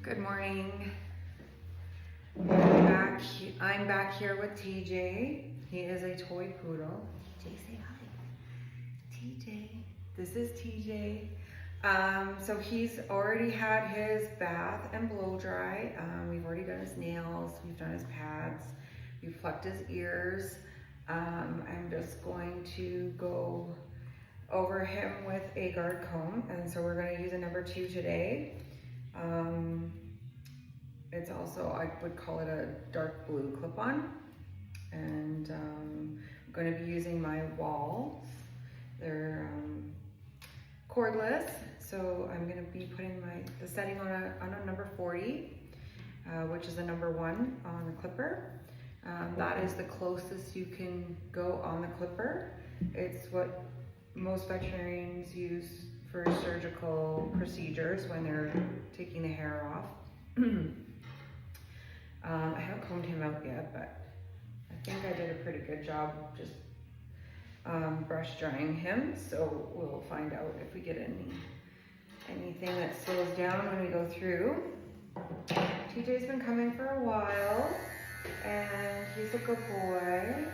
Good morning. I'm back here with TJ. He is a toy poodle. TJ, say hi. TJ. This is TJ. So he's already had his bath and blow dry. We've already done his nails. We've done his pads. We've plucked his ears. I'm just going to go over him with a guard comb, and so we're going to use a number 2 today. It's also, I would call it a dark blue clip-on, and I'm going to be using my walls. They're cordless, so I'm going to be putting the setting on a number 40, which is a number 1 on the clipper. That is the closest you can go on the clipper. It's what most veterinarians use for surgical procedures when they're taking the hair off. I haven't combed him out yet, but I think I did a pretty good job just brush drying him, so we'll find out if we get anything that slows down when we go through. TJ's been coming for a while, and he's a good boy.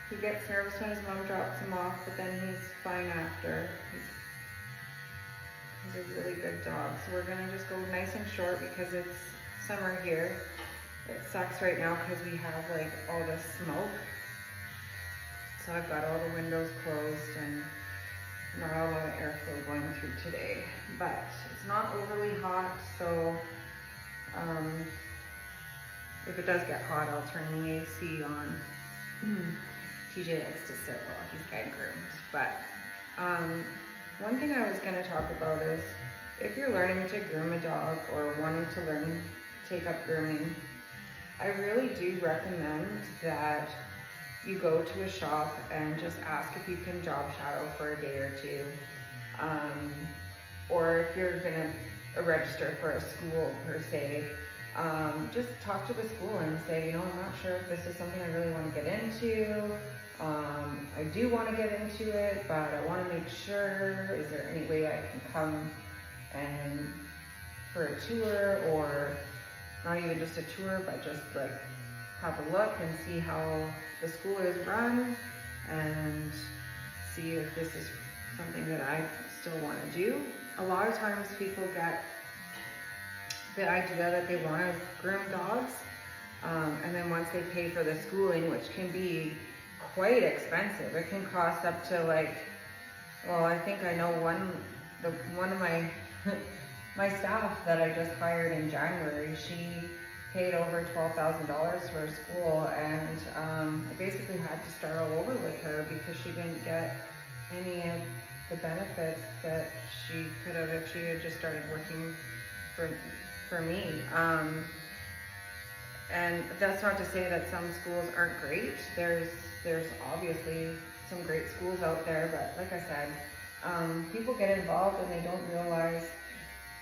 He gets nervous when his mom drops him off, but then he's fine after. He's a really good dog. So we're gonna just go nice and short because it's summer here. It sucks right now because we have like all this smoke. So I've got all the windows closed and not a lot of airflow going through today. But it's not overly hot, so if it does get hot, I'll turn the AC on. TJ likes to sit while he's getting groomed. But one thing I was going to talk about is if you're learning to groom a dog or wanting to take up grooming, I really do recommend that you go to a shop and just ask if you can job shadow for a day or two. Or if you're going to register for a school per se, just talk to the school and say, I'm not sure if this is something I really want to get into. I do want to get into it, but I want to make sure, is there any way I can come and for a tour, or not even just a tour, but just like have a look and see how the school is run and see if this is something that I still want to do. A lot of times people get the idea that they want to groom dogs, and then once they pay for the schooling, which can be quite expensive, it can cost up to I think I know one of my my staff that I just hired in January, she paid over $12,000 for school, and I basically had to start all over with her because she didn't get any of the benefits that she could have if she had just started working for me. And that's not to say that some schools aren't great. There's obviously some great schools out there, but like I said, people get involved and they don't realize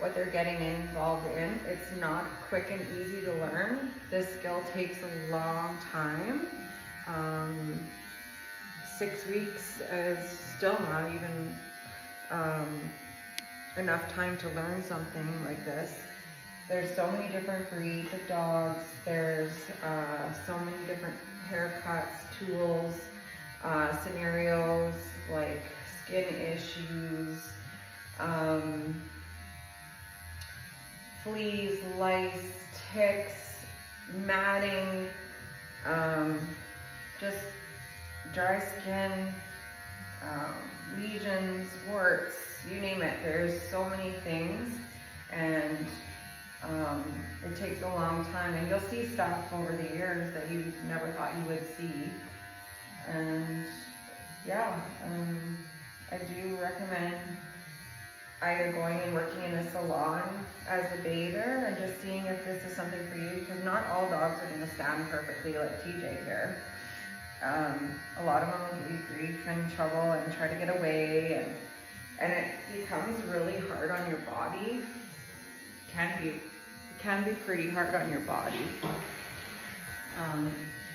what they're getting involved in. It's not quick and easy to learn. This skill takes a long time. 6 weeks is still not even enough time to learn something like this. There's so many different breeds of dogs. There's so many different haircuts, tools, scenarios like skin issues, fleas, lice, ticks, matting, just dry skin, lesions, warts, you name it. There's so many things, and it takes a long time, and you'll see stuff over the years that you never thought you would see. And yeah, I do recommend either going and working in a salon as a bather and just seeing if this is something for you, because not all dogs are going to stand perfectly like TJ here. A lot of them will give you grief and trouble and try to get away, and it becomes really hard on your body. Can be pretty hard on your body.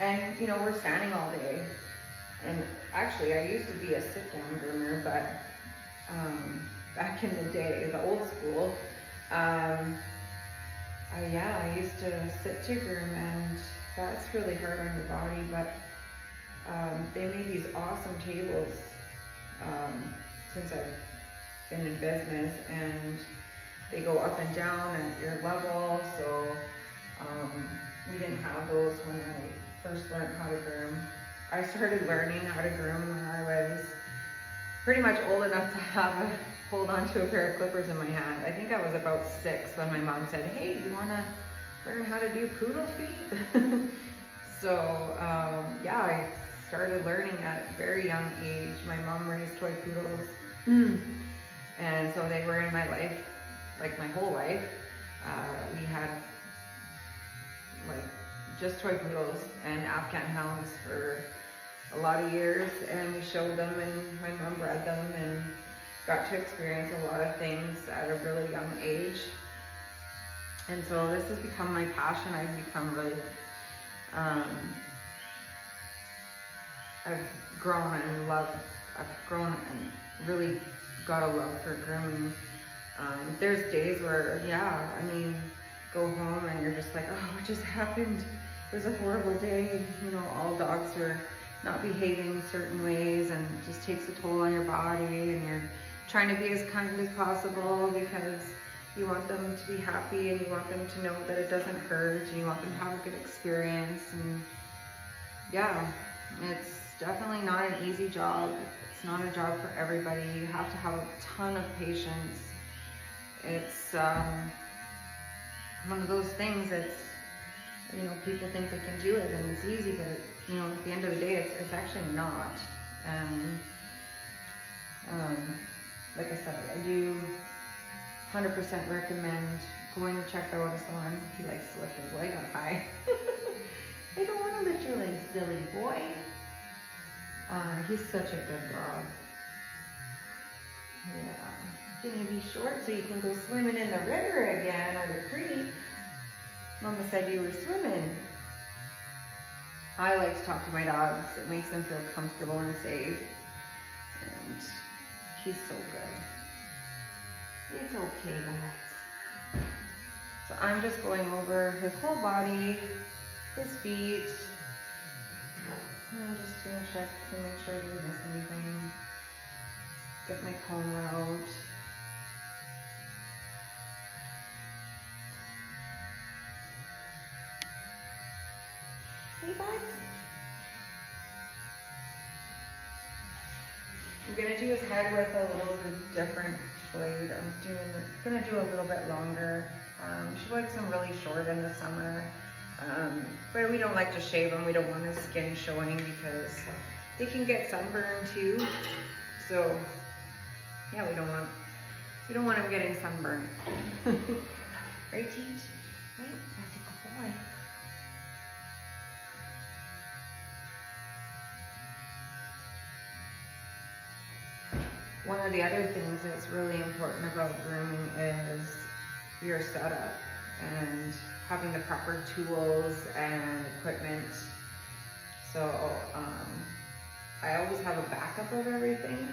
And we're standing all day, and actually I used to be a sit-down groomer, but back in the day, the old school, I used to sit to groom, and that's really hard on your body, but they made these awesome tables since I've been in business, and they go up and down at your level, so we didn't have those when I first learned how to groom. I started learning how to groom when I was pretty much old enough to hold on to a pair of clippers in my hand. I think I was about 6 when my mom said, "Hey, you wanna learn how to do poodle feet?" So I started learning at a very young age. My mom raised toy poodles, and so they were in my life, like my whole life. We had like just toy poodles and Afghan hounds for a lot of years, and we showed them, and my mom bred them and got to experience a lot of things at a really young age. And so this has become my passion. I've become really, I've grown and really got a love for grooming. There's days where, go home and you're just like, oh, what just happened? It was a horrible day. You know, all dogs are not behaving certain ways, and it just takes a toll on your body, and you're trying to be as kind as possible because you want them to be happy, and you want them to know that it doesn't hurt, and you want them to have a good experience. And it's definitely not an easy job. It's not a job for everybody. You have to have a ton of patience. It's one of those things that's, people think they can do it and it's easy, but at the end of the day, it's actually not. And like I said, I do 100% recommend going to check Otis on. He likes to lift his leg up high. I don't want to lift your leg, silly boy. He's such a good dog. Yeah. Gonna be short so you can go swimming in the river again, or the creek. Mama said you were swimming. I like to talk to my dogs. It makes them feel comfortable and safe. And he's so good. It's okay, guys. So I'm just going over his whole body, his feet. And I'm just gonna check to make sure I didn't miss anything. Get my comb out. Hey, buds. I'm gonna do his head with a little bit different blade. I'm gonna do a little bit longer. She likes them really short in the summer, but we don't like to shave them. We don't want his skin showing because they can get sunburned too. So yeah, we don't want him getting sunburned. Right, Teach? Right? That's a good boy. One of the other things that's really important about grooming is your setup and having the proper tools and equipment. So I always have a backup of everything.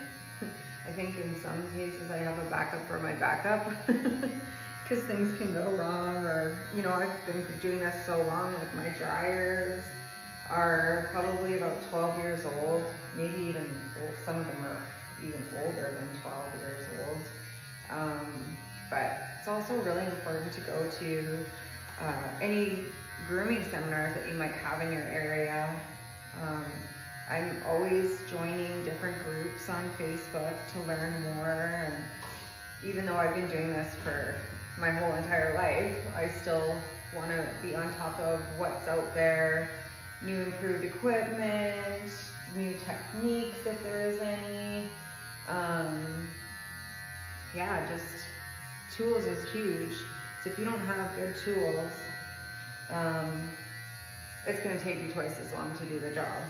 I think in some cases I have a backup for my backup because things can go wrong, or I've been doing this so long. Like my dryers are probably about 12 years old, maybe even some of them are even older than 12 years old. But it's also really important to go to any grooming seminars that you might have in your area. I'm always joining different groups on Facebook to learn more, and even though I've been doing this for my whole entire life, I still want to be on top of what's out there, new improved equipment, new techniques if there is any. Just tools is huge. So if you don't have good tools, it's going to take you twice as long to do the job.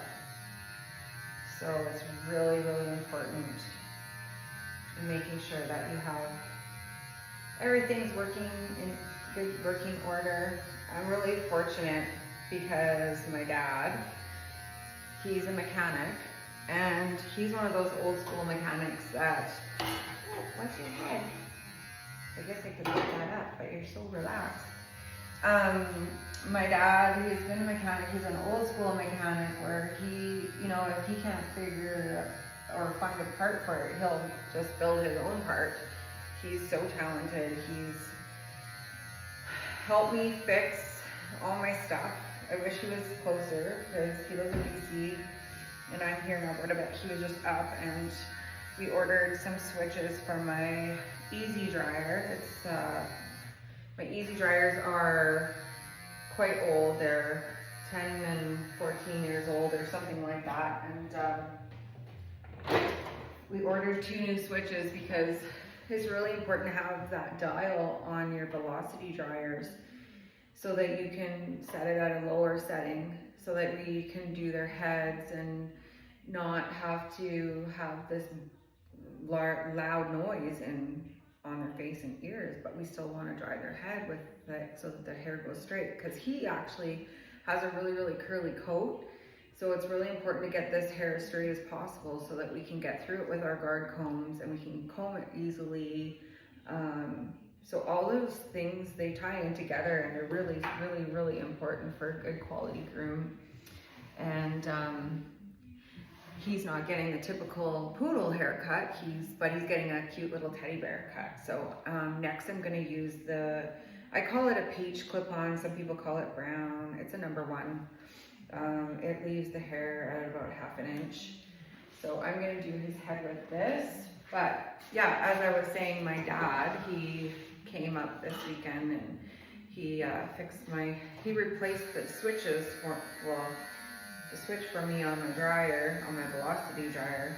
So it's really, really important in making sure that you have everything's working in good working order. I'm really fortunate because my dad, he's a mechanic, and he's one of those old school mechanics that, oh, what's your head? I guess I could look that up. upset, but you're so relaxed. My dad, he's been a mechanic. He's an old school mechanic where he, you know, if he can't figure or find a part for it, he'll just build his own part. He's so talented. He's helped me fix all my stuff. I wish he was closer because he lives in BC and I'm here in Alberta, but he was just up, and we ordered some switches for my easy dryer. It's my easy dryers are quite old. They're 10 and 14 years old or something like that. And we ordered 2 new switches because it's really important to have that dial on your velocity dryers so that you can set it at a lower setting so that we can do their heads and not have to have this loud noise on their face and ears, but we still want to dry their head with that so that the hair goes straight, because he actually has a really curly coat, so it's really important to get this hair as straight as possible so that we can get through it with our guard combs and we can comb it easily. So all those things, they tie in together, and they're really important for a good quality groom. And he's not getting the typical poodle haircut, but he's getting a cute little teddy bear cut. So next I'm gonna use I call it a peach clip-on, some people call it brown. It's a number 1. It leaves the hair at about 1/2 inch. So I'm gonna do his head with this. But yeah, as I was saying, my dad, he came up this weekend and he he replaced the switches the switch for me on my dryer, on my velocity dryer,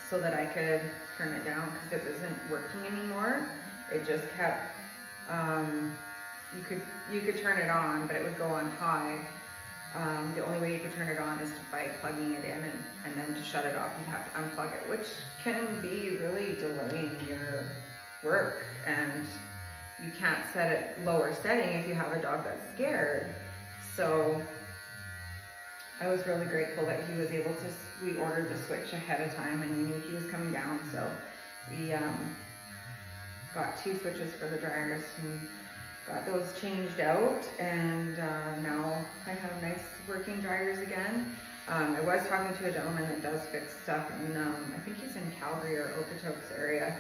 so that I could turn it down because it wasn't working anymore. It just kept, you could turn it on, but it would go on high. The only way you could turn it on is by plugging it in, and then to shut it off, you have to unplug it, which can be really delaying your work. And you can't set it lower setting if you have a dog that's scared. So I was really grateful that he was able to, we ordered the switch ahead of time and we knew he was coming down. So we got 2 switches for the dryers and got those changed out, and now I have nice working dryers again. I was talking to a gentleman that does fix stuff in, I think he's in Calgary or Okotoks area,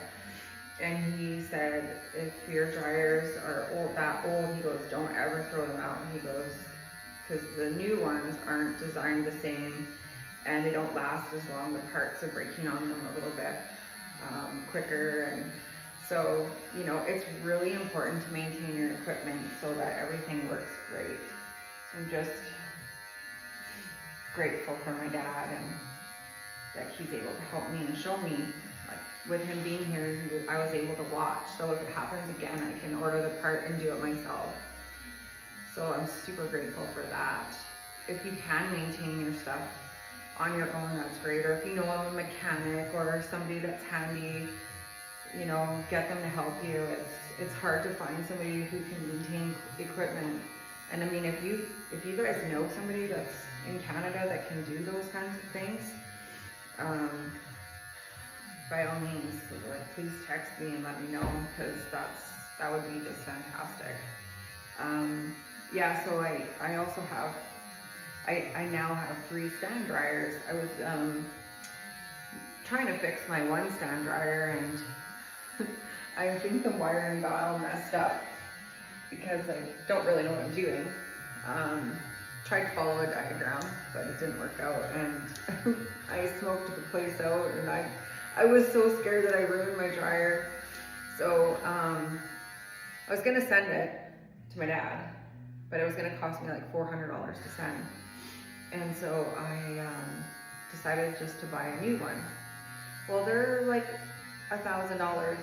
and he said if your dryers are that old, he goes, don't ever throw them out. He goes, because the new ones aren't designed the same and they don't last as long. The parts are breaking on them a little bit quicker, and so, you know, it's really important to maintain your equipment so that everything works great. So I'm just grateful for my dad and that he's able to help me and show me. Like with him being here, I was able to watch. So if it happens again, I can order the part and do it myself. So I'm super grateful for that. If you can maintain your stuff on your own, that's great. Or if you know a mechanic or somebody that's handy, you know, get them to help you. It's hard to find somebody who can maintain equipment. And I mean, if you guys know somebody that's in Canada that can do those kinds of things, by all means, like, please text me and let me know, because that would be just fantastic. Yeah, so I also have, I now have 3 stand dryers. I was trying to fix my 1 stand dryer, and I think the wiring dial messed up because I don't really know what I'm doing. Tried to follow a diagram, but it didn't work out, and I smoked the place out, and I was so scared that I ruined my dryer. So I was gonna send it to my dad, but it was gonna cost me like $400 to send. And so I decided just to buy a new one. Well, they're like $1,000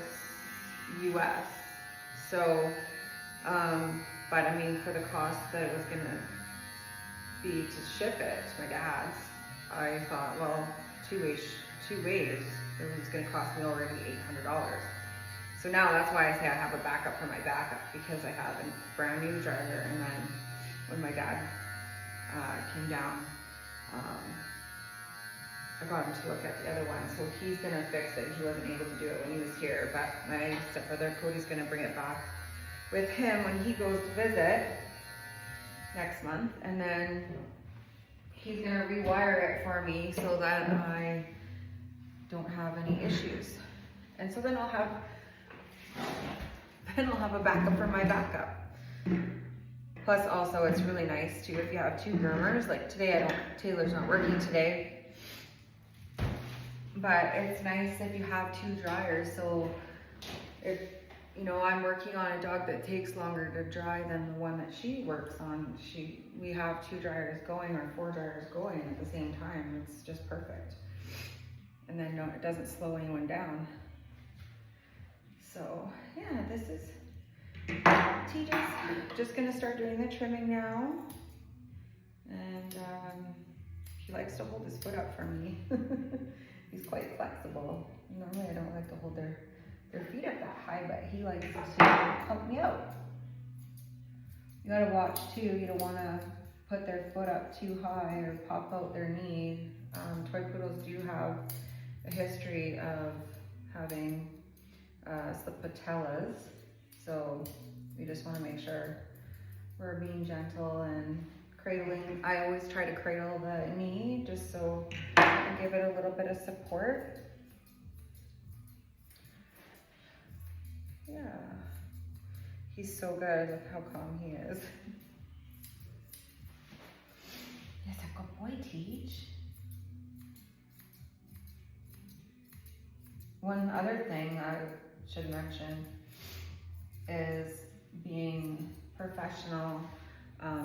US. So, but I mean, for the cost that it was gonna be to ship it to my dad's, I thought, well, two ways, it was gonna cost me already $800. So now that's why I say I have a backup for my backup, because I have a brand new dryer, and then when my dad came down, I got him to look at the other one, so he's gonna fix it. He wasn't able to do it when he was here, but my stepbrother Cody's gonna bring it back with him when he goes to visit next month, and then he's gonna rewire it for me so that I don't have any issues. And so then I'll have a backup for my backup. Plus also it's really nice too if you have two groomers. Like today Taylor's not working today. But it's nice if you have two dryers. So if, you know, I'm working on a dog that takes longer to dry than the one that she works on, we have two dryers going or four dryers going at the same time. It's just perfect. And then no, it doesn't slow anyone down. So yeah, this is TJ's just gonna start doing the trimming now. And he likes to hold his foot up for me. He's quite flexible. Normally I don't like to hold their feet up that high, but he likes to help me out. You gotta watch too, you don't wanna put their foot up too high or pop out their knee. Toy Poodles do have a history of having slipped patellas, so we just wanna make sure we're being gentle and cradling. I always try to cradle the knee just so I give it a little bit of support. Yeah, he's so good. Look how calm he is. He's a good boy, Teach. One other thing I should mention is being professional.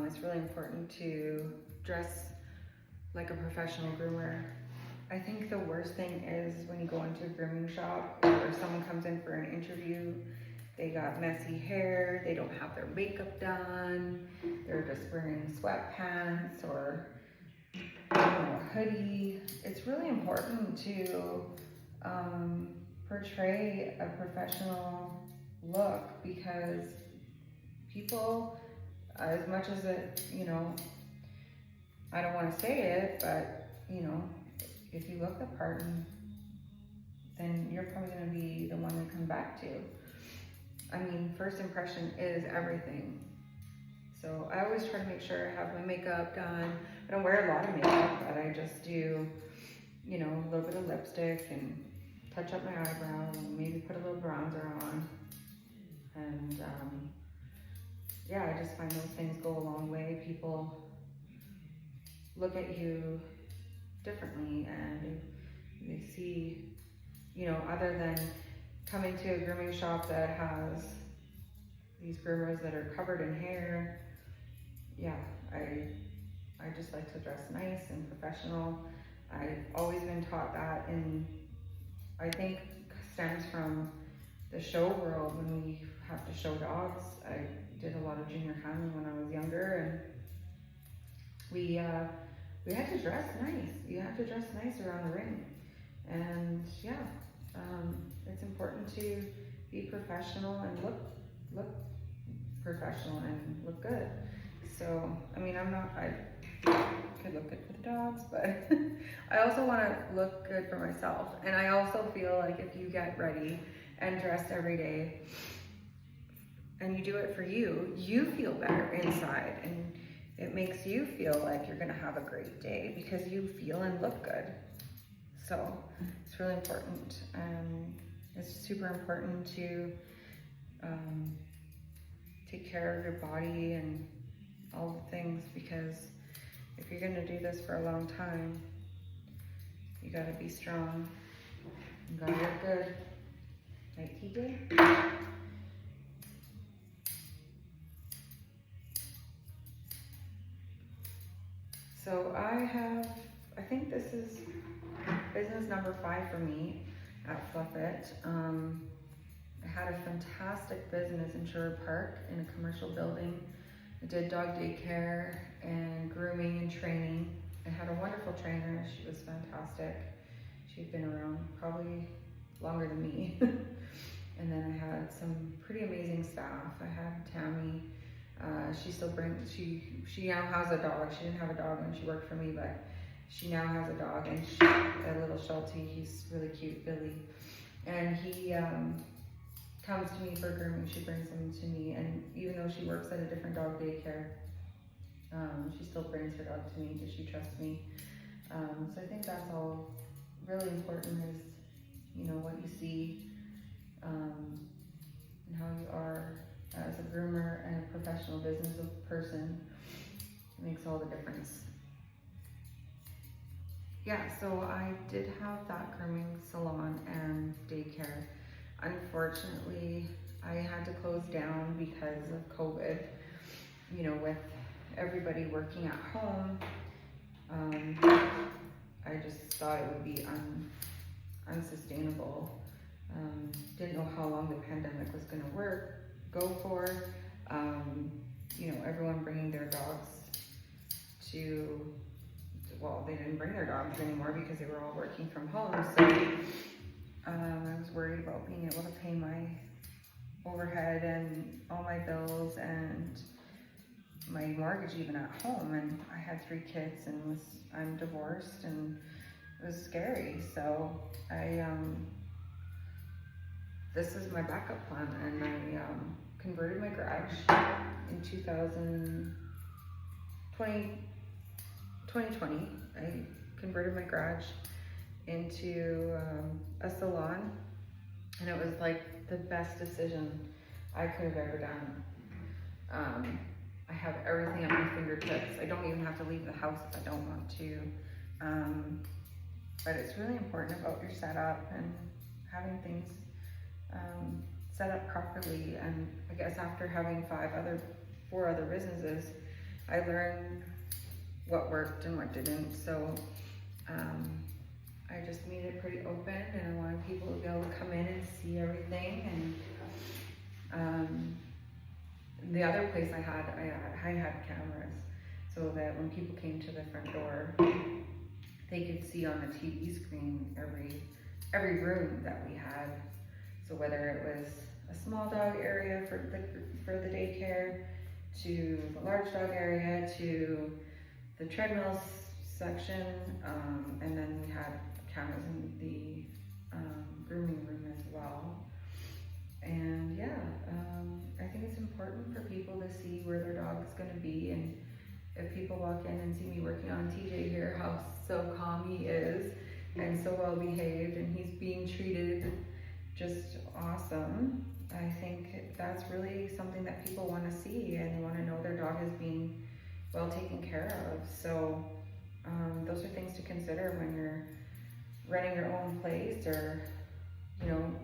It's really important to dress like a professional groomer. I think the worst thing is when you go into a grooming shop or someone comes in for an interview, they got messy hair, they don't have their makeup done, they're just wearing sweatpants or a hoodie. It's really important to portray a professional look because people, as much as it, you know, I don't want to say it, but you know, if you look the part, then you're probably going to be the one they come back to. I mean, first impression is everything. So I always try to make sure I have my makeup done. I don't wear a lot of makeup, but I just do, you know, a little bit of lipstick and touch up my eyebrows and maybe put a little bronzer on. And yeah, I just find those things go a long way. People look at you differently and they see, you know, other than coming to a grooming shop that has these groomers that are covered in hair. Yeah, I just like to dress nice and professional. I've always been taught that, and I think stems from the show world when we have to show dogs. I did a lot of junior hounding when I was younger, and we had to dress nice. You have to dress nice around the ring. And yeah, it's important to be professional and look professional and look good. So, I mean, I could look good for the dogs, but I also want to look good for myself. And I also feel like if you get ready and dressed every day and you do it for you, you feel better inside, and it makes you feel like you're gonna have a great day because you feel and look good. So it's really important. It's super important to take care of your body and all the things, because if you're gonna do this for a long time, you gotta be strong. You gotta look good. Right, TJ? So I think this is business number 5 for me at Fluff It. I had a fantastic business in Sherwood Park in a commercial building. I did dog daycare and grooming and training. I had a wonderful trainer. She was fantastic. She'd been around probably longer than me. And then I had some pretty amazing staff. I had Tammy. She now has a dog. She didn't have a dog when she worked for me, but she now has a dog, and a little Sheltie. He's really cute, Billy, and he comes to me for grooming. She brings him to me, and even though she works at a different dog daycare, she still brings her dog to me because she trusts me. So I think that's all really important, is, you know, what you see, and how you are as a groomer and a professional business person. It makes all the difference. Yeah, so I did have that grooming salon and daycare. Unfortunately, I had to close down because of COVID. You know, with everybody working at home, I just thought it would be unsustainable. Didn't know how long the pandemic was going to go for. You know, everyone bringing their dogs to, well, they didn't bring their dogs anymore because they were all working from home. So I was worried about being able to pay my overhead and all my bills and my mortgage even at home. And I had 3 kids, and I'm divorced, and it was scary. So this is my backup plan, and I converted my garage in 2020. I converted my garage into a salon, and it was like the best decision I could have ever done. I have everything at my fingertips. I don't even have to leave the house if I don't want to. But it's really important about your setup and having things set up properly. And I guess after having 4 other businesses, I learned what worked and what didn't. So I just made it pretty open, and I wanted people to be able to come in and see everything. And the other place I had cameras, so that when people came to the front door, they could see on the TV screen every room that we had. So whether it was a small dog area for the daycare, to the large dog area, to the treadmills section, and then we had cameras in the grooming room as well. And yeah, I think it's important for people to see where their dog is going to be. And if people walk in and see me working on TJ here, how so calm he is and so well behaved, and he's being treated just awesome, I think that's really something that people want to see, and want to know their dog is being well taken care of. So those are things to consider when you're running your own place, or, you know,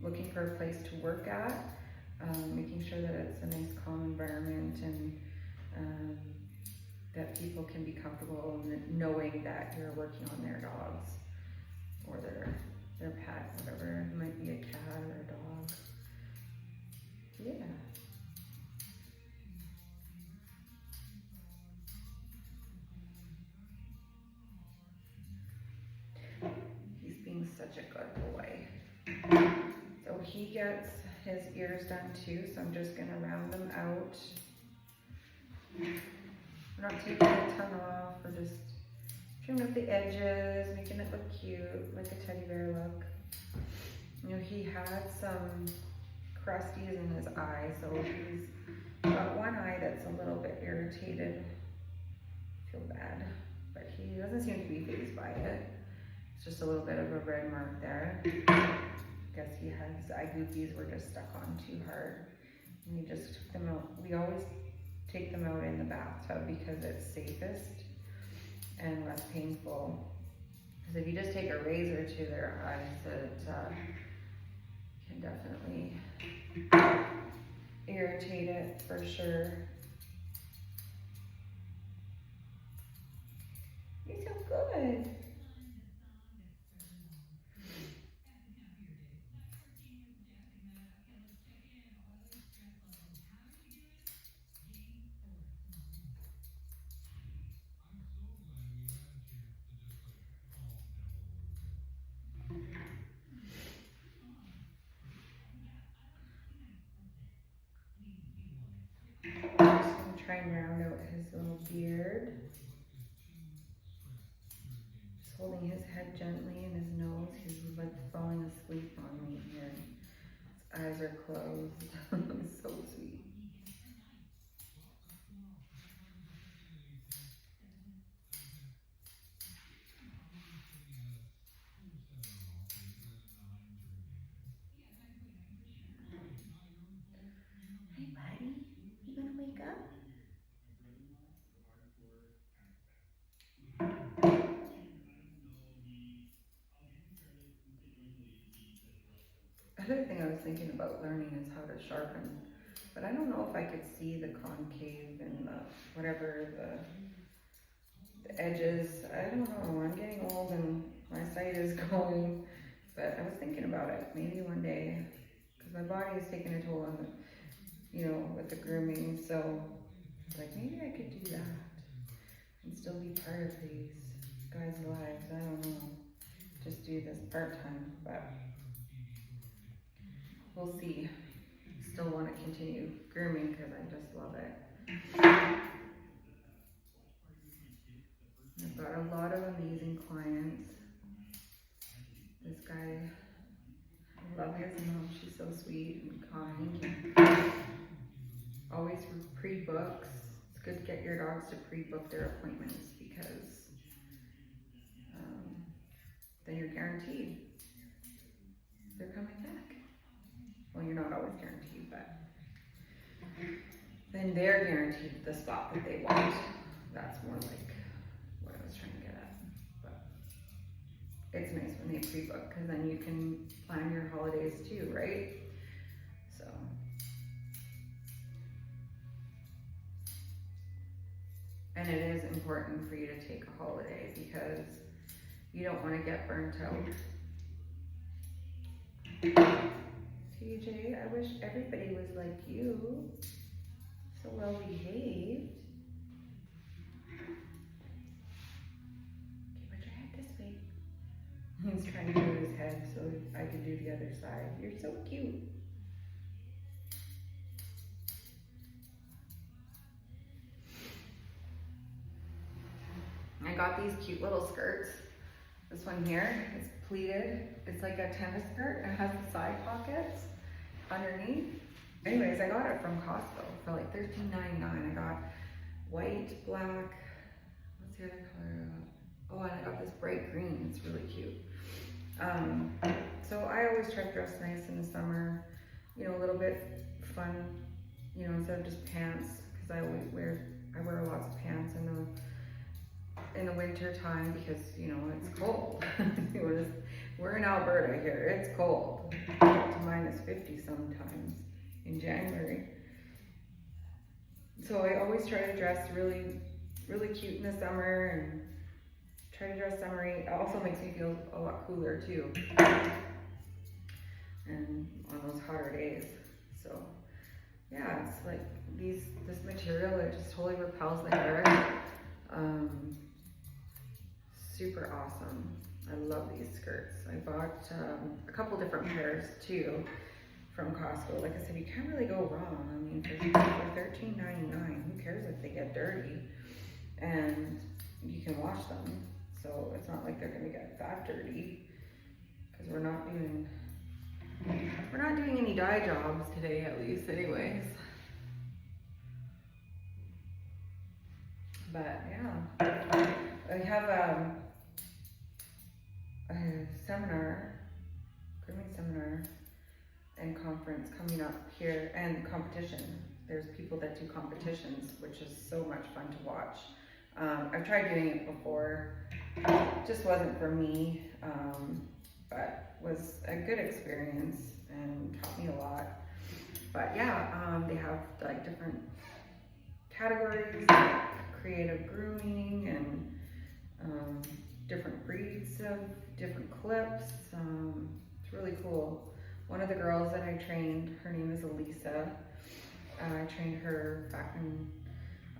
looking for a place to work at, making sure that it's a nice, calm environment, and that people can be comfortable knowing that you're working on their dogs or their pet, whatever. It might be a cat or a dog. Yeah. He's being such a good boy. So he gets his ears done too, so I'm just gonna round them out. I'm not taking the tongue off, we're just trimming up the edges, making it look cute, like a teddy bear look. You know, he had some crusties in his eye, so he's got one eye that's a little bit irritated. I feel bad, but he doesn't seem to be fazed by it. It's just a little bit of a red mark there. I guess his eye goopies were just stuck on too hard, and we just took them out. We always take them out in the bathtub because it's safest and less painful. Because if you just take a razor to their eyes, it can definitely irritate it for sure. You're so good. I'm just gonna try and round out his little beard. holding his head gently and his nose. He's like falling asleep on me here. His eyes are closed. It's so sweet. Hey buddy, you gonna wake up? Other thing I was thinking about learning is how to sharpen, but I don't know if I could see the concave and the whatever the edges. I don't know. I'm getting old and my sight is going, but I was thinking about it. Maybe one day, because my body is taking a toll on the, you know, with the grooming. So like maybe I could do that and still be part of these guys' lives. I don't know. Just do this part-time, but we'll see. Still want to continue grooming because I just love it. I've got a lot of amazing clients. This guy, I love his mom. She's so sweet and kind. Always pre-books. It's good to get your dogs to pre-book their appointments because then you're guaranteed they're coming back. Well, you're not always guaranteed, but then they're guaranteed the spot that they want. That's more like what I was trying to get at. But it's nice when they pre-book because then you can plan your holidays too, right? So. And it is important for you to take a holiday because you don't want to get burnt out. TJ, I wish everybody was like you. So well behaved. Okay, put your head this way. He's trying to do his head so I can do the other side. You're so cute. I got these cute little skirts. This one here is pleated. It's like a tennis skirt and has the side pockets underneath. Anyways, I got it from Costco for like $13.99. I got white, black, what's the other color? Oh, and I got this bright green. It's really cute. So I always try to dress nice in the summer, you know, a little bit fun, you know, instead of just pants, because I wear lots of pants in the winter time because, you know, it's cold. We're in Alberta here. It's cold. It's -50 sometimes in January. So I always try to dress really, really cute in the summer and try to dress summery. It also makes me feel a lot cooler too. And on those hotter days. So yeah, it's like this material, it just totally repels the hair. Super awesome. I love these skirts. I bought a couple different pairs too from Costco. Like I said, you can't really go wrong. I mean, for $13.99, who cares if they get dirty? And you can wash them, so it's not like they're gonna get that dirty. Because we're not doing any dye jobs today, at least, anyways. But yeah, I have a seminar, grooming seminar and conference coming up here, and competition. There's people that do competitions, which is so much fun to watch. I've tried doing it before, just wasn't for me, but was a good experience and taught me a lot. But yeah, they have like different categories, like creative grooming and different breeds of different clips. It's really cool. One of the girls that I trained, her name is Elisa. I trained her back when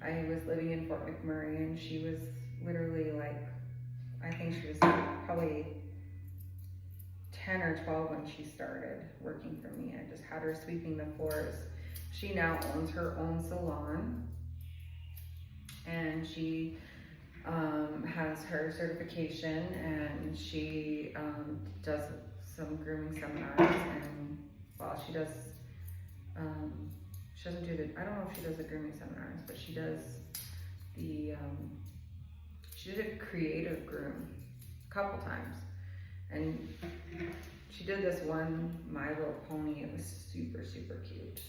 I was living in Fort McMurray, and she was literally like, I think she was probably 10 or 12 when she started working for me. I just had her sweeping the floors. She now owns her own salon, and she has her certification, and she does some grooming seminars, and well, she doesn't do I don't know if she does the grooming seminars, but she does the, she did a creative groom a couple times, and she did this one My Little Pony. It was super, super cute.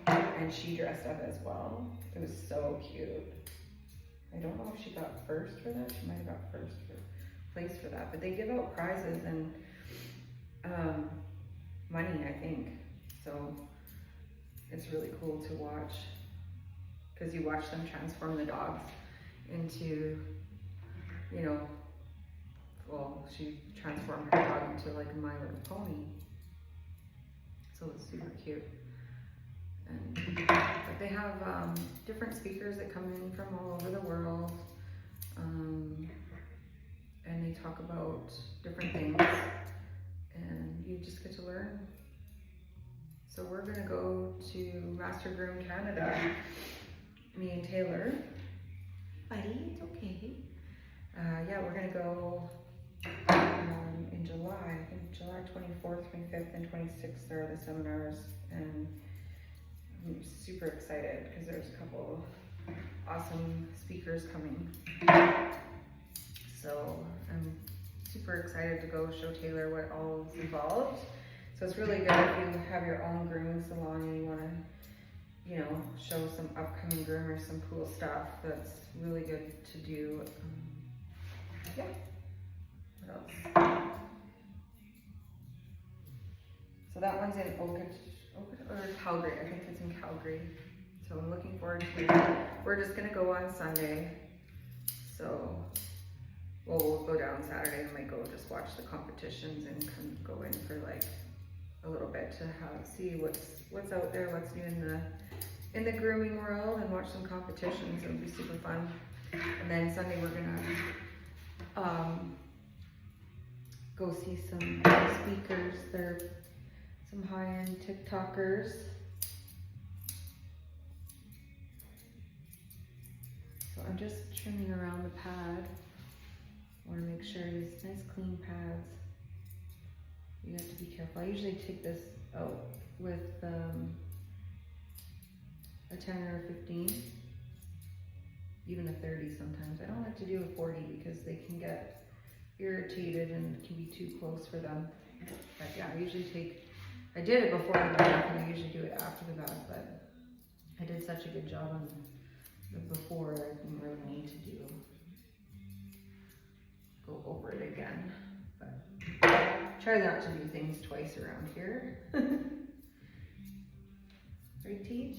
And she dressed up as well. It was so cute. I don't know if she got first for that. She might have got place for that. But they give out prizes and money, I think. So it's really cool to watch, because you watch them transform the dogs into, you know, well, she transformed her dog into like a My Little Pony. So it's super cute. And but they have different speakers that come in from all over the world, and they talk about different things, and you just get to learn. So we're gonna go to Master Groom Canada, me and Taylor. Buddy, it's okay. Yeah, we're gonna go in July. I think July 24th, 25th, and 26th are the seminars, and I'm super excited because there's a couple awesome speakers coming. So I'm super excited to go show Taylor what all is involved. So it's really good if you have your own grooming salon and you want to, you know, show some upcoming groomers some cool stuff. That's really good to do. Yeah. What else? So that one's in Calgary. I think it's in Calgary. So I'm looking forward to it. We're just gonna go on Sunday. So we'll go down Saturday and might go just watch the competitions and come go in for like a little bit to see what's out there, what's new in the grooming world, and watch some competitions. It'll be super fun. And then Sunday we're gonna go see some speakers. They're some high-end TikTokers. So I'm just trimming around the pad. I want to make sure these nice clean pads. You have to be careful. I usually take this out with a 10 or a 15, even a 30 sometimes. I don't like to do a 40 because they can get irritated and can be too close for them. But yeah, I did it before the bath, and I usually do it after the bath, but I did such a good job on the before, I didn't really need to go over it again. But try not to do things twice around here. Right, Teach?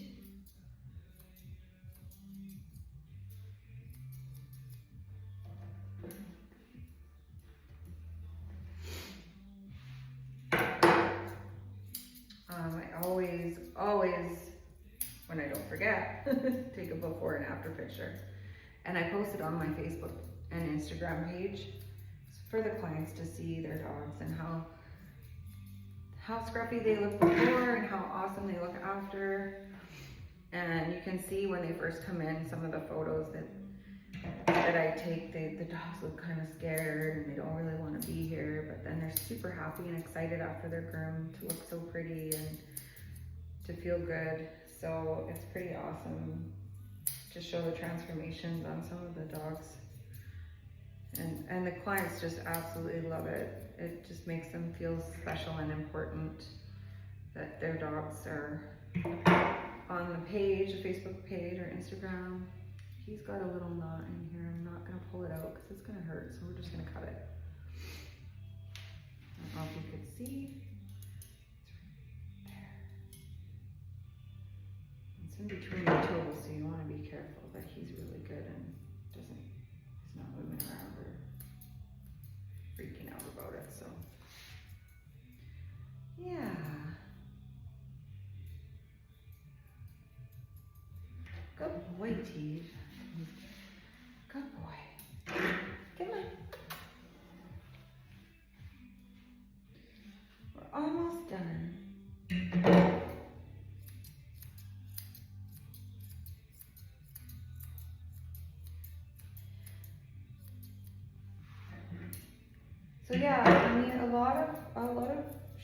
I always, when I don't forget, take a before and after picture. And I post it on my Facebook and Instagram page for the clients to see their dogs and how scruffy they look before and how awesome they look after. And you can see when they first come in, some of the photos that I take, the dogs look kind of scared and they don't really want to be here, but then they're super happy and excited after they're groomed to look so pretty and to feel good. So it's pretty awesome to show the transformations on some of the dogs. And the clients just absolutely love it. It just makes them feel special and important that their dogs are on the page, the Facebook page or Instagram. He's got a little knot in here. I'm not gonna pull it out because it's gonna hurt, so we're just gonna cut it. I don't know if you could see. It's in between the tools, so you wanna be careful, but he's really good and he's not moving around or freaking out about it, so. Yeah. Good boy, Teeth. Good boy. Come on. We're almost done. Yeah, I mean, a lot of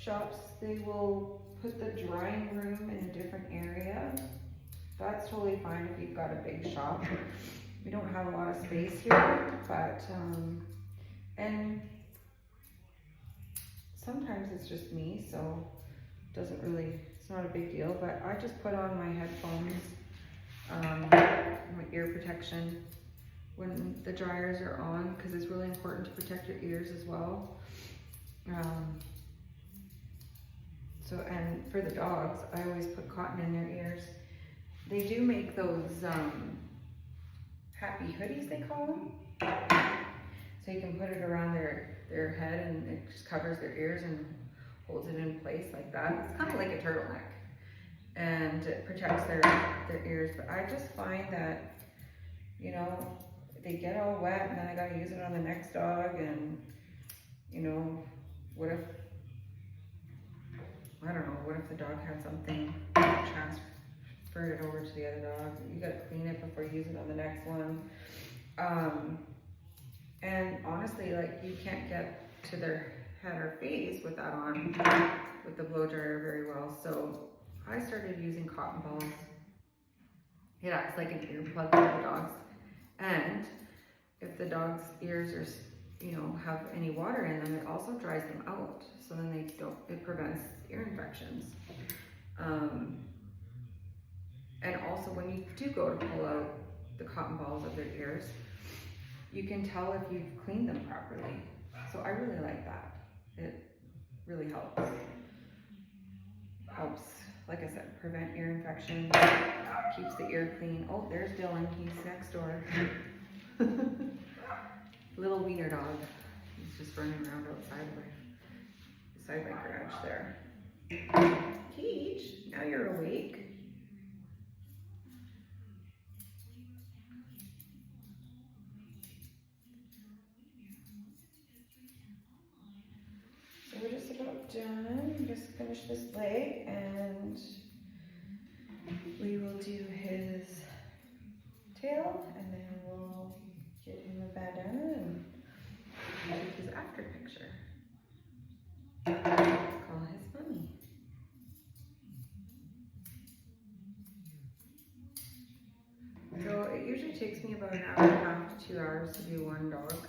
shops, they will put the drying room in a different area. That's totally fine if you've got a big shop. We don't have a lot of space here, but and sometimes it's just me, so it's not a big deal. But I just put on my headphones, my ear protection when the dryers are on, because it's really important to protect your ears as well. So, and for the dogs, I always put cotton in their ears. They do make those happy hoodies, they call them. So you can put it around their head and it just covers their ears and holds it in place like that. It's kind of like a turtleneck, and it protects their ears. But I just find that, you know, they get all wet and then I gotta use it on the next dog, and you know, what if, I don't know, what if the dog had something transferred it over to the other dog? You gotta clean it before you use it on the next one. And honestly, like, you can't get to their head or face with that on, with the blow dryer very well. So I started using cotton balls. It acts like an earplug for the dogs. And if the dog's ears are, you know, have any water in them, it also dries them out. So then it prevents ear infections. And also when you do go to pull out the cotton balls of their ears, you can tell if you've cleaned them properly. So I really like that. It really helps. Helps, like I said, prevent ear infections, keeps the ear clean. Oh, there's Dylan, he's next door. Little wiener dog. He's just running around beside my garage there. Peach, now you're awake. So we're just about done. Just finish this leg and we will do his tail, and then we'll get him a bandana and take his after picture. Call his mummy. So it usually takes me about an hour and a half to 2 hours to do one dog.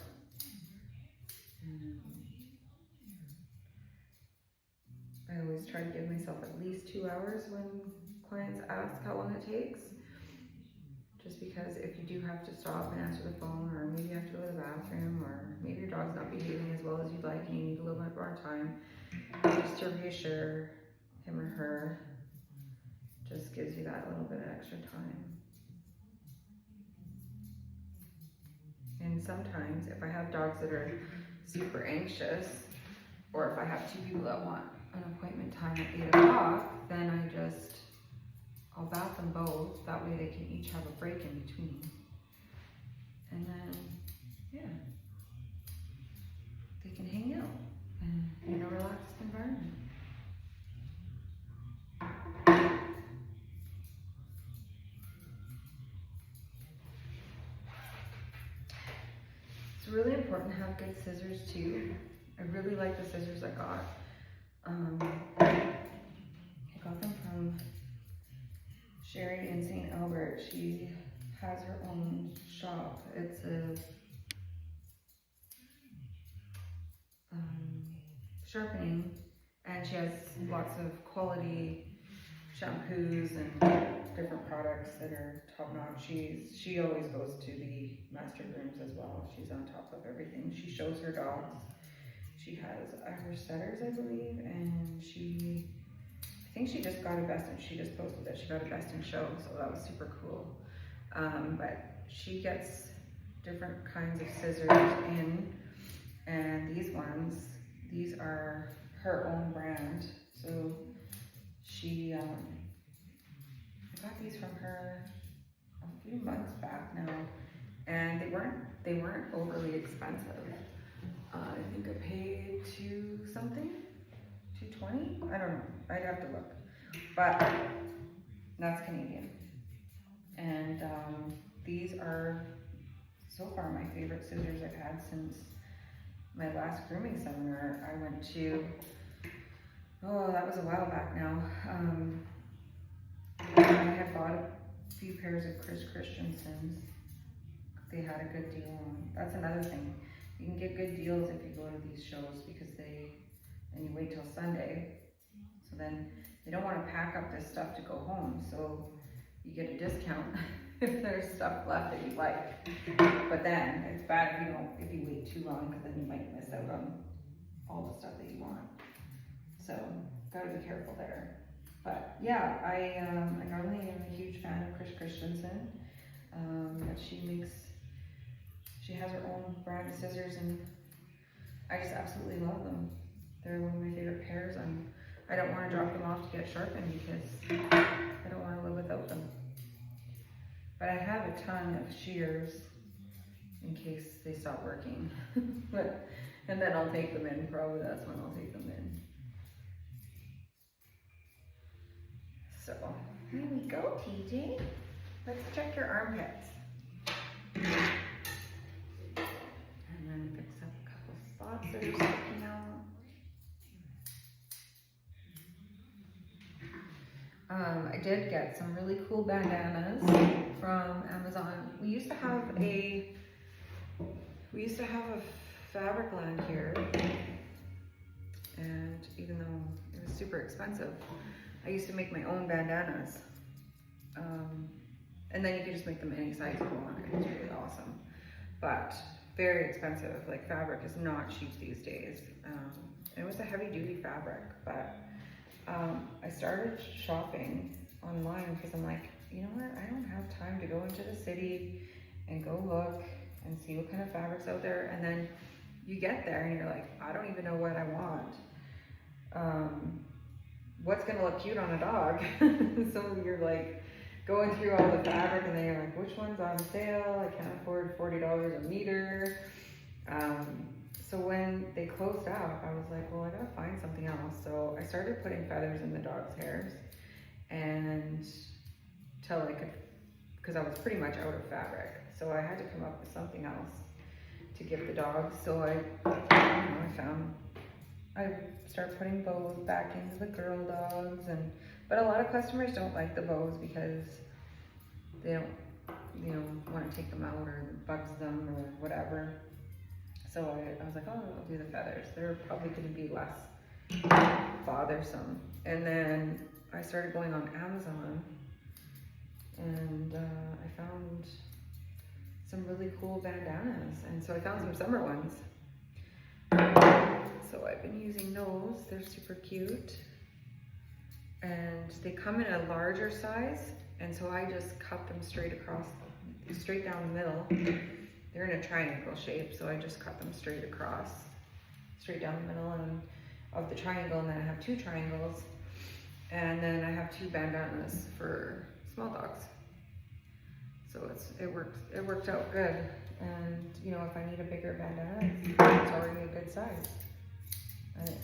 I always try to give myself at least 2 hours when clients ask how long it takes. Just because if you do have to stop and answer the phone, or maybe you have to go to the bathroom, or maybe your dog's not behaving as well as you'd like and you need a little bit more time, just to reassure him or her, just gives you that little bit of extra time. And sometimes if I have dogs that are super anxious, or if I have two people that want an appointment time at 8 o'clock, then I'll bath them both. That way they can each have a break in between. And then, yeah, they can hang out in a relaxed environment. It's really important to have good scissors too. I really like the scissors I got. I got them from Sherry in St. Albert. She has her own shop. It's a sharpening, and she has lots of quality shampoos and different products that are top notch. She always goes to the master grooms as well. She's on top of everything. She shows her dogs. She has Irish setters, I believe, and I think she just got a best in, she just posted that she got a best in show, so that was super cool. But she gets different kinds of scissors in, and these are her own brand. So I got these from her a few months back now, and they weren't overly expensive. I think I paid $220. I don't know. I'd have to look, but that's Canadian. And these are so far my favorite scissors I've had since my last grooming seminar I went to, oh, that was a while back now. I had bought a few pairs of Chris Christensen's. They had a good deal on. That's another thing. You can get good deals if you go to these shows because and you wait till Sunday. So then they don't want to pack up this stuff to go home. So you get a discount if there's stuff left that you like. But then it's bad if you wait too long because then you might miss out on all the stuff that you want. So gotta be careful there. But yeah, I normally am a huge fan of Chris Christensen. She has her own brand of scissors and I just absolutely love them. They're one of my favorite pairs. I don't want to drop them off to get sharpened because I don't want to live without them. But I have a ton of shears in case they stop working. And then I'll take them in, probably that's when I'll take them in. So, here we go, TJ. Let's check your armpits. And then fix up a couple spots that are sticking out. I did get some really cool bandanas from Amazon. We used to have a fabric land here, and even though it was super expensive, I used to make my own bandanas. And then you could just make them any size you want. It was really awesome, but very expensive. Like, fabric is not cheap these days. It was a heavy duty fabric, but I started shopping online because I'm like, you know what? I don't have time to go into the city and go look and see what kind of fabric's out there. And then you get there and you're like, I don't even know what I want. What's gonna look cute on a dog? So you're like going through all the fabric and then you're like, which one's on sale? I can't afford $40 a meter. So when they closed out, I was like, well, I gotta find something else. So I started putting feathers in the dog's hairs and till I could, because I was pretty much out of fabric. So I had to come up with something else to give the dogs. So I started putting bows back into the girl dogs, but a lot of customers don't like the bows because they don't, want to take them out or it bugs them or whatever. So I was like, oh, I'll do the feathers. They're probably going to be less bothersome. And then I started going on Amazon and I found some really cool bandanas. And so I found some summer ones. So I've been using those. They're super cute. And they come in a larger size. And so I just cut them straight down the middle. They're in a triangle shape, so I just cut them straight down the middle of the triangle, and then I have two triangles, and then I have two bandanas for small dogs. So it worked out good. And if I need a bigger bandana, it's already a good size, and it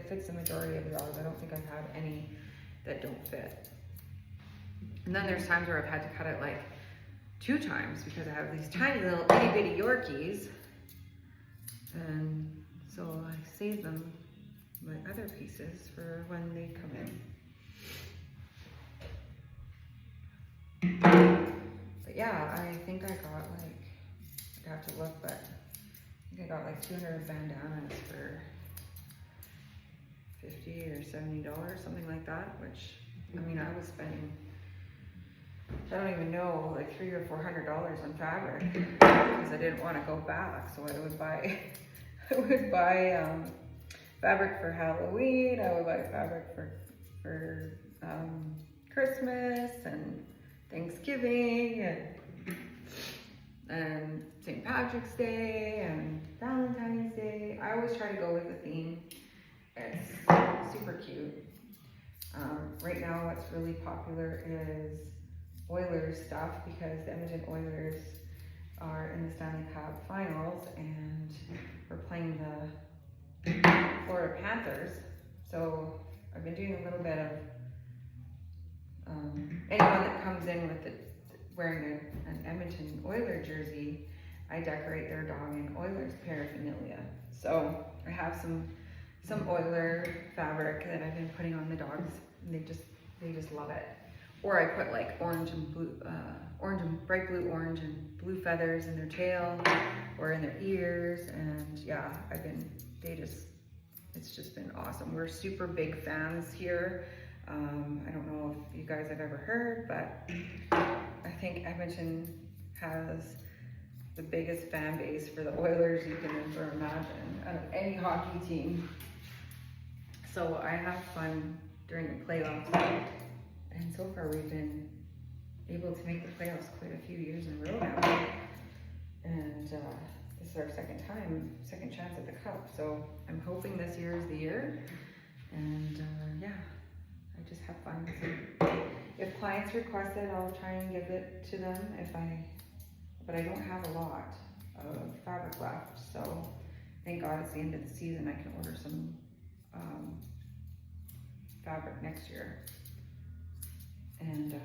fits the majority of the dogs. I don't think I've had any that don't fit. And then there's times where I've had to cut it like 2 times because I have these tiny little itty bitty Yorkies, and so I save them, my other pieces, for when they come in. But yeah, I think I got I'd have to look, but I think I got like 200 bandanas for $50 or $70, something like that, which, I mean, I was spending, I don't even know, like $300 or $400 on fabric because I didn't want to go back. So I would buy fabric for Halloween. I would buy fabric for Christmas and Thanksgiving and St. Patrick's Day and Valentine's Day. I always try to go with the theme. It's super cute. Right now, what's really popular is Oilers stuff because the Edmonton Oilers are in the Stanley Cup Finals and we're playing the Florida Panthers. So I've been doing a little bit of anyone that comes in with wearing an Edmonton Oiler jersey, I decorate their dog in Oilers paraphernalia. So I have some Oiler fabric that I've been putting on the dogs, and they just love it. Or I put like orange and blue, orange and bright blue orange and blue feathers in their tail or in their ears, and yeah, it's just been awesome. We're super big fans here. I don't know if you guys have ever heard, but I think Edmonton has the biggest fan base for the Oilers you can ever imagine out of any hockey team. So I have fun during the playoffs, and so far we've been able to make the playoffs quite a few years in a row now. And this is our second chance at the cup. So I'm hoping this year is the year. And yeah, I just have fun. So if clients request it, I'll try and give it to them but I don't have a lot of fabric left. So thank God it's the end of the season. I can order some fabric next year. And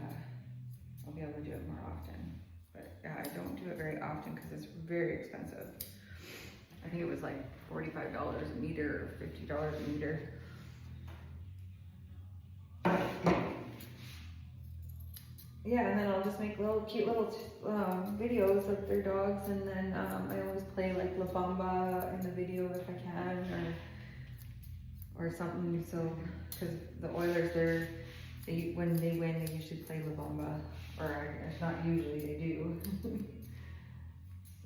I'll be able to do it more often. But yeah, I don't do it very often because it's very expensive. I think it was like $45 a meter or $50 a meter. Yeah, and then I'll just make cute little videos of their dogs, and then I always play like La Bamba in the video if I can, or something. So, because the Oilers, when they win, they usually play La Bamba, or if not usually, they do.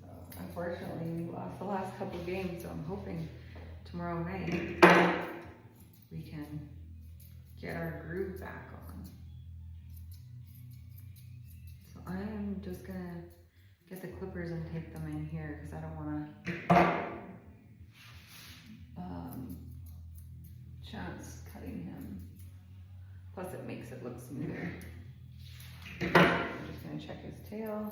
So, unfortunately, we lost the last couple games, so I'm hoping tomorrow night we can get our groove back on. So I'm just gonna get the clippers and take them in here because I don't want to chance cutting him. Plus it makes it look smoother. I'm just gonna check his tail.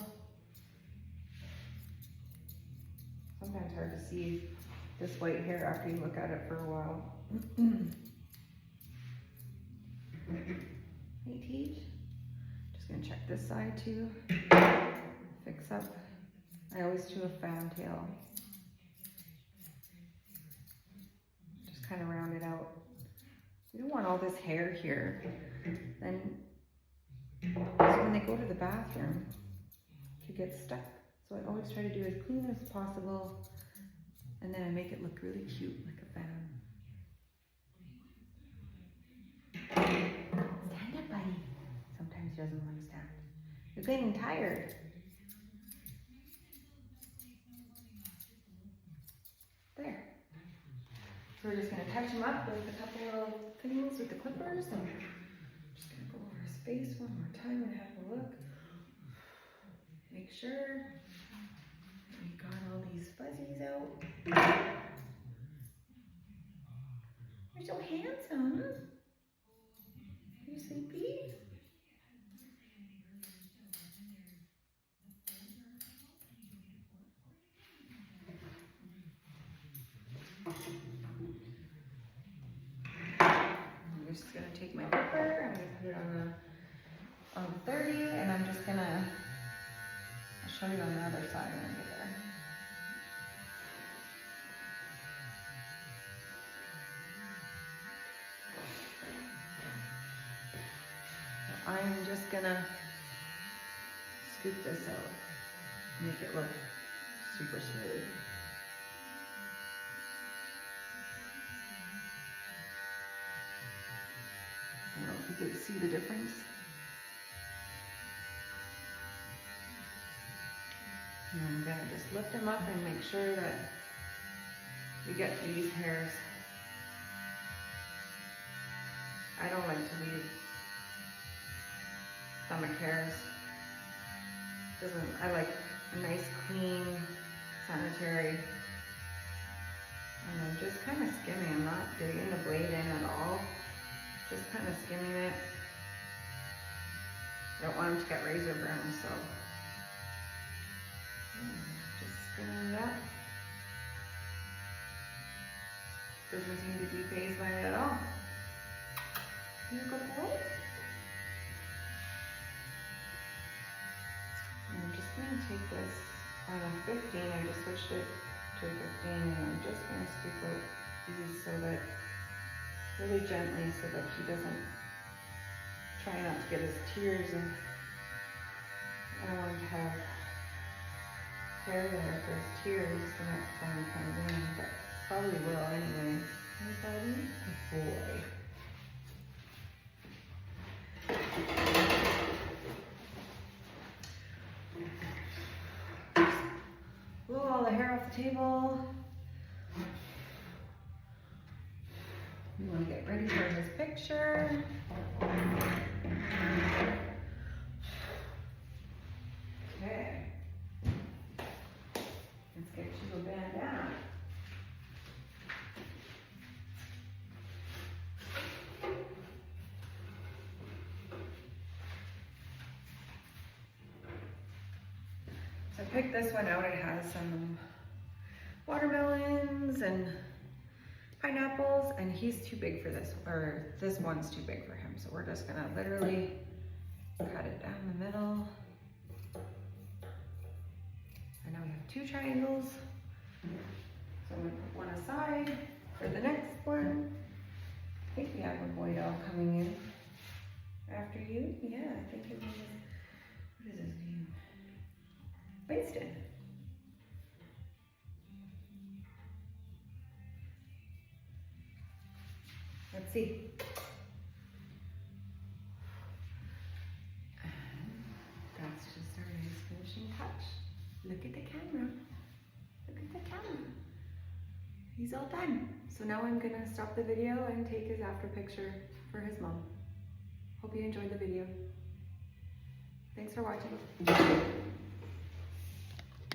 Sometimes it's hard to see this white hair after you look at it for a while. Hey Teach. Just gonna check this side too. Fix up. I always do a fantail. Just kind of round it out. You don't want all this hair here. Then, so when they go to the bathroom, it could get stuck. So I always try to do as clean as possible, and then I make it look really cute, like a fan. Stand up, buddy. Sometimes he doesn't want to stand. You're getting tired. There. So we're just going to touch him up with a couple of things with the clippers, and I'm just going to go over his face one more time and have a look. Make sure we got all these fuzzies out. You're so handsome. Are you sleepy? I'm just gonna take my clipper, I'm gonna put it on the 30, and I'm just gonna, I'll show you on the other side when I get there. I'm just gonna scoop this out, make it look super smooth. I don't know if you can see the difference. And I'm gonna just lift them up and make sure that we get these hairs. I don't like to leave stomach hairs. I like a nice, clean, sanitary. And I'm just kind of skimming. I'm not digging the blade in at all. Just kind of skimming it. I don't want them to get razor burn, so just skimming it up. Doesn't seem to be phased by it at all. You go boy. And I'm just going to take this on a 15, I just switched it to a 15, and I'm just gonna scoop out these so that, really gently, so that he doesn't, try not to get his tears, and I don't want him to have hair there for his tears the next time he comes in, but probably will anyway. Hey buddy, good boy. Blow all the hair off the table. We want to get ready for his picture. Okay. Let's get you a bandana. So I picked this one out. It has some watermelons and pineapples, and he's too big for this, or this one's too big for him. So we're just gonna literally cut it down the middle. And now we have 2 triangles. So I'm gonna put one aside for the next one. I think we have a boy doll coming in after you. Yeah, I think it was, what is his name? Winston. Let's see. And that's just our nice finishing touch. Look at the camera. Look at the camera. He's all done. So now I'm gonna stop the video and take his after picture for his mom. Hope you enjoyed the video. Thanks for watching.